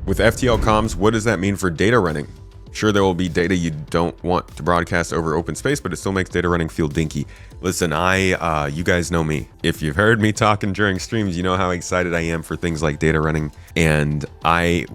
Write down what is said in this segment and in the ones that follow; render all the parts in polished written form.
With FTL comms, what does that mean for data running? Sure, there will be data you don't want to broadcast over open space, but it still makes data running feel dinky. Listen, you guys know me. If you've heard me talking during streams, you know how excited I am for things like data running. And I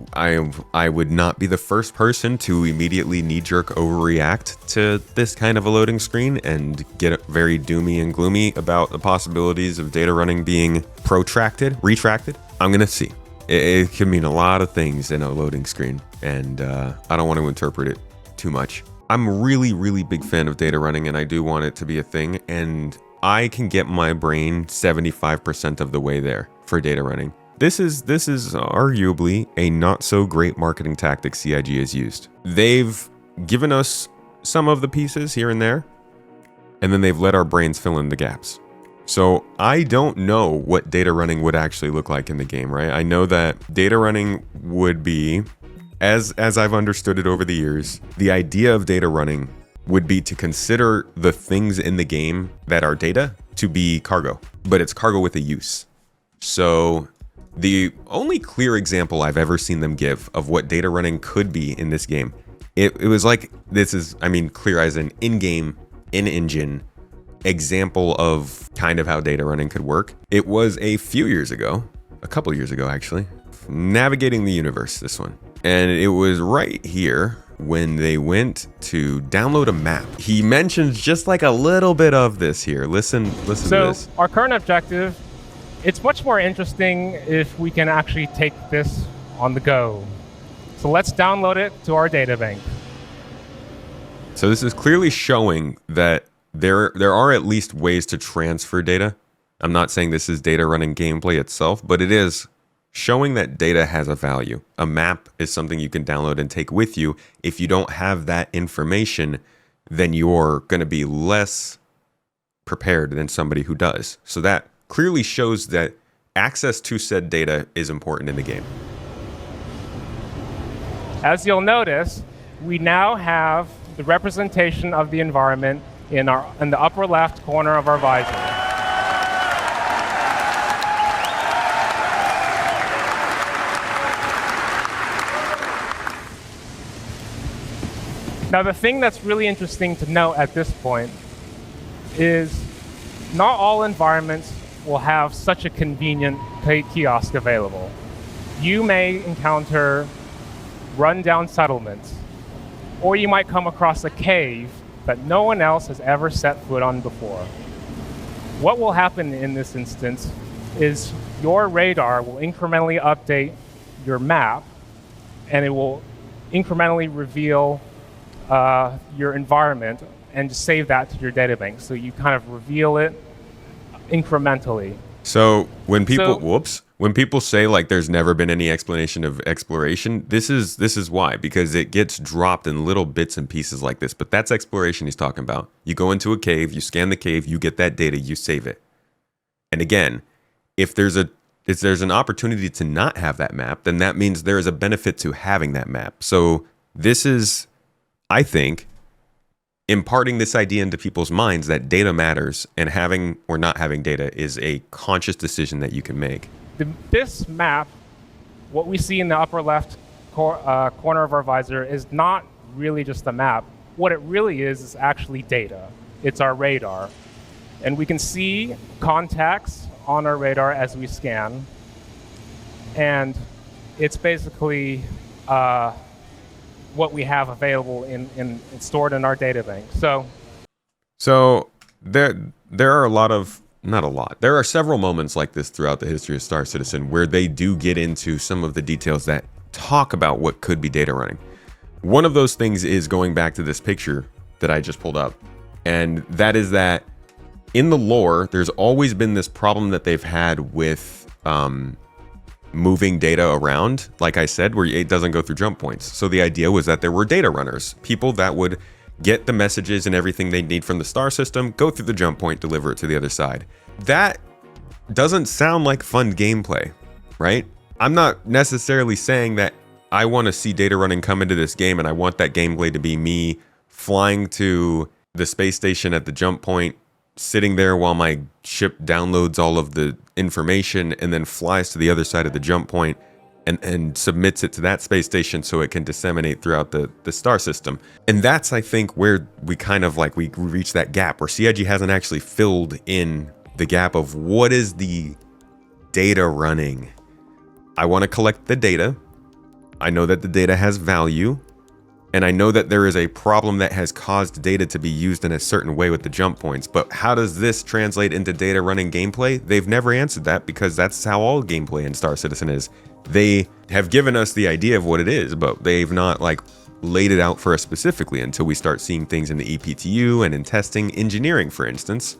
would not be the first person to immediately knee-jerk overreact to this kind of a loading screen and get very doomy and gloomy about the possibilities of data running being retracted. I'm gonna see. It can mean a lot of things in a loading screen, and I don't want to interpret it too much. I'm a really, really big fan of data running, and I do want it to be a thing, and I can get my brain 75% of the way there for data running. This is arguably a not so great marketing tactic CIG has used. They've given us some of the pieces here and there, and then they've let our brains fill in the gaps. So I don't know what data running would actually look like in the game, right? I know that data running would be, as I've understood it over the years, the idea of data running would be to consider the things in the game that are data to be cargo, but it's cargo with a use. So the only clear example I've ever seen them give of what data running could be in this game, it was like, clear as an in-game, in-engine example of kind of how data running could work. It was a couple years ago actually, Navigating the Universe, this one. And it was right here when they went to download a map. He mentions just like a little bit of this here. Listen to this. So our current objective, it's much more interesting if we can actually take this on the go. So let's download it to our data bank. So this is clearly showing that there are at least ways to transfer data. I'm not saying this is data running gameplay itself, but it is showing that data has a value. A map is something you can download and take with you. If you don't have that information, then you're going to be less prepared than somebody who does. So that clearly shows that access to said data is important in the game. As you'll notice, we now have the representation of the environment in the upper left corner of our visor. Now the thing that's really interesting to note at this point is not all environments will have such a convenient kiosk available. You may encounter rundown settlements, or you might come across a cave that no one else has ever set foot on before. What will happen in this instance is your radar will incrementally update your map, and it will incrementally reveal your environment and just save that to your data bank. So you kind of reveal it incrementally. So when people say like there's never been any explanation of exploration, this is why, because it gets dropped in little bits and pieces like this. But that's exploration he's talking about. You go into a cave, you scan the cave, you get that data, you save it. And again, if there's an opportunity to not have that map, then that means there is a benefit to having that map. So this is, I think, imparting this idea into people's minds that data matters, and having or not having data is a conscious decision that you can make. This map, what we see in the upper left corner of our visor, is not really just a map. What it really is actually data. It's our radar. And we can see contacts on our radar as we scan. And it's basically what we have available in stored in our data bank. So there are there are several moments like this throughout the history of Star Citizen where they do get into some of the details that talk about what could be data running. One of those things is going back to this picture that I just pulled up, and that is that in the lore, there's always been this problem that they've had with moving data around, like I said, where it doesn't go through jump points. So the idea was that there were data runners, people that would get the messages and everything they need from the star system, go through the jump point, deliver it to the other side. That doesn't sound like fun gameplay, right? I'm not necessarily saying that I want to see data running come into this game and I want that gameplay to be me flying to the space station at the jump point, sitting there while my ship downloads all of the information and then flies to the other side of the jump point and submits it to that space station so it can disseminate throughout the star system. And that's, I think, where we kind of like we reach that gap where CIG hasn't actually filled in the gap of what is the data running. I want to collect the data. I know that the data has value. And I know that there is a problem that has caused data to be used in a certain way with the jump points. But how does this translate into data running gameplay? They've never answered that, because that's how all gameplay in Star Citizen is. They have given us the idea of what it is, but they've not like laid it out for us specifically until we start seeing things in the EPTU and in testing engineering, for instance.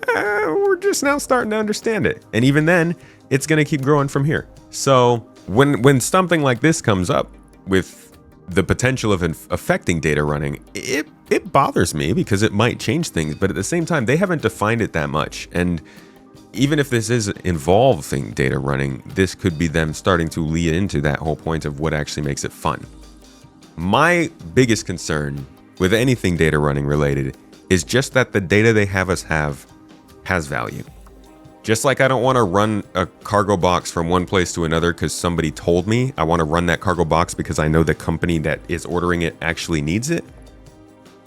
We're just now starting to understand it. And even then, it's going to keep growing from here. So when something like this comes up with the potential of affecting data running, it bothers me because it might change things, but at the same time, they haven't defined it that much. And even if this is involving data running, this could be them starting to lead into that whole point of what actually makes it fun. My biggest concern with anything data running related is just that the data they have us have has value. Just like I don't want to run a cargo box from one place to another because somebody told me. I want to run that cargo box because I know the company that is ordering it actually needs it.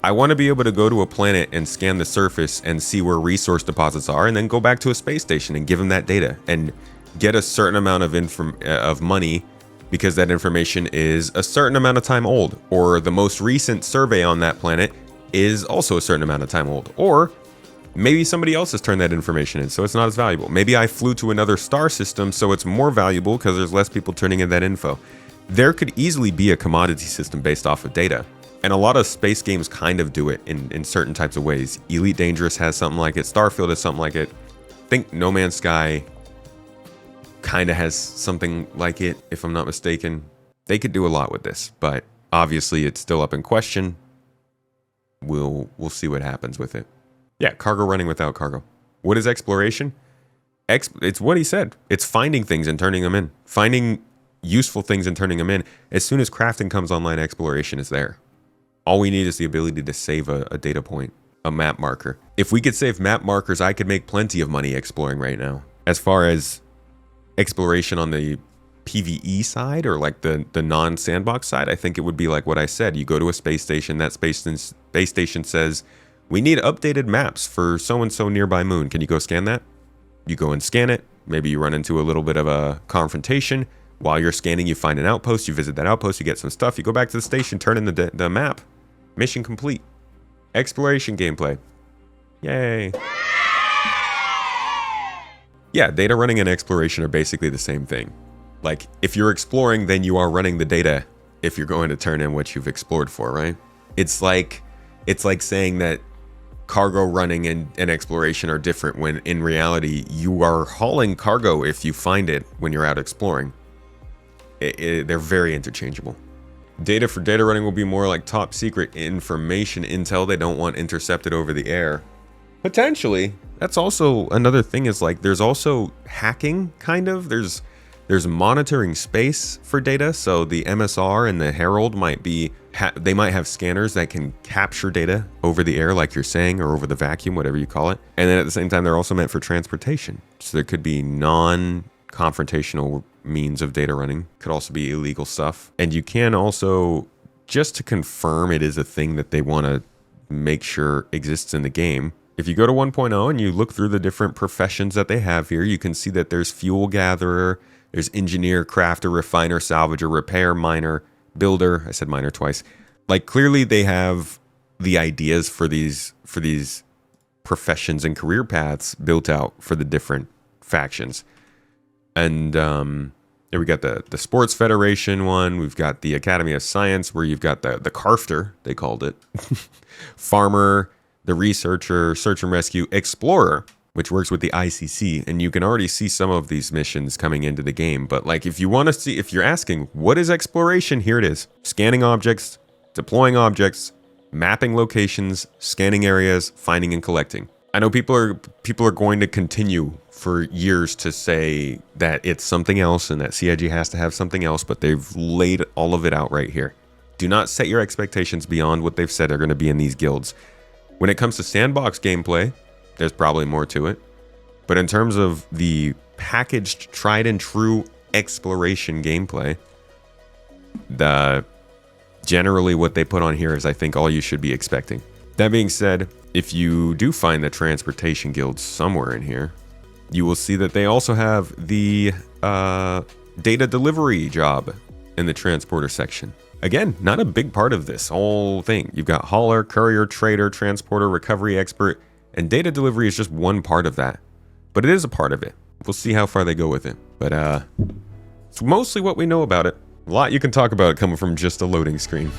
I want to be able to go to a planet and scan the surface and see where resource deposits are, and then go back to a space station and give them that data and get a certain amount of money because that information is a certain amount of time old, or the most recent survey on that planet is also a certain amount of time old, or maybe somebody else has turned that information in, so it's not as valuable. Maybe I flew to another star system, so it's more valuable because there's less people turning in that info. There could easily be a commodity system based off of data. And a lot of space games kind of do it in certain types of ways. Elite Dangerous has something like it. Starfield has something like it. I think No Man's Sky kind of has something like it, if I'm not mistaken. They could do a lot with this, but obviously it's still up in question. We'll see what happens with it. Yeah, cargo running without cargo. What is exploration? It's what he said. It's finding things and turning them in. Finding useful things and turning them in. As soon as crafting comes online, exploration is there. All we need is the ability to save a data point, a map marker. If we could save map markers, I could make plenty of money exploring right now. As far as exploration on the PvE side, or like the non-sandbox side, I think it would be like what I said. You go to a space station, that space station says, we need updated maps for so-and-so nearby moon. Can you go scan that? You go and scan it. Maybe you run into a little bit of a confrontation. While you're scanning, you find an outpost. You visit that outpost. You get some stuff. You go back to the station, turn in the map. Mission complete. Exploration gameplay. Yay. Yeah, data running and exploration are basically the same thing. Like, if you're exploring, then you are running the data if you're going to turn in what you've explored for, right? It's like saying that cargo running and exploration are different when in reality you are hauling cargo if you find it when you're out exploring. They're very interchangeable. Data for data running will be more like top secret information, intel they don't want intercepted over the air. Potentially. That's also another thing, is like there's also hacking, kind of. There's monitoring space for data, so the MSR and the Herald might be they might have scanners that can capture data over the air, like you're saying, or over the vacuum, whatever you call it. And then at the same time, they're also meant for transportation. So there could be non-confrontational means of data running. Could also be illegal stuff. And you can also, just to confirm it is a thing that they want to make sure exists in the game, if you go to 1.0 and you look through the different professions that they have here, you can see that there's fuel gatherer, there's engineer, crafter, refiner, salvager, repair, miner, builder. I said miner twice. Like, clearly they have the ideas for these professions and career paths built out for the different factions. And here we got the Sports Federation one. We've got the Academy of Science, where you've got the crafter, they called it, farmer, the researcher, search and rescue, explorer, which works with the ICC. And you can already see some of these missions coming into the game. But like, if you want to see, if you're asking, what is exploration? Here it is. Scanning objects, deploying objects, mapping locations, scanning areas, finding and collecting. I know people are going to continue for years to say that it's something else and that CIG has to have something else, but they've laid all of it out right here. Do not set your expectations beyond what they've said are going to be in these guilds. When it comes to sandbox gameplay, there's probably more to it. But in terms of the packaged, tried and true exploration gameplay. Generally what they put on here is, I think, all you should be expecting. That being said, if you do find the transportation guild somewhere in here, you will see that they also have the data delivery job in the transporter section. Again, not a big part of this whole thing. You've got hauler, courier, trader, transporter, recovery expert, and data delivery is just one part of that. But it is a part of it. We'll see how far they go with it. But it's mostly what we know about it. A lot you can talk about it coming from just a loading screen.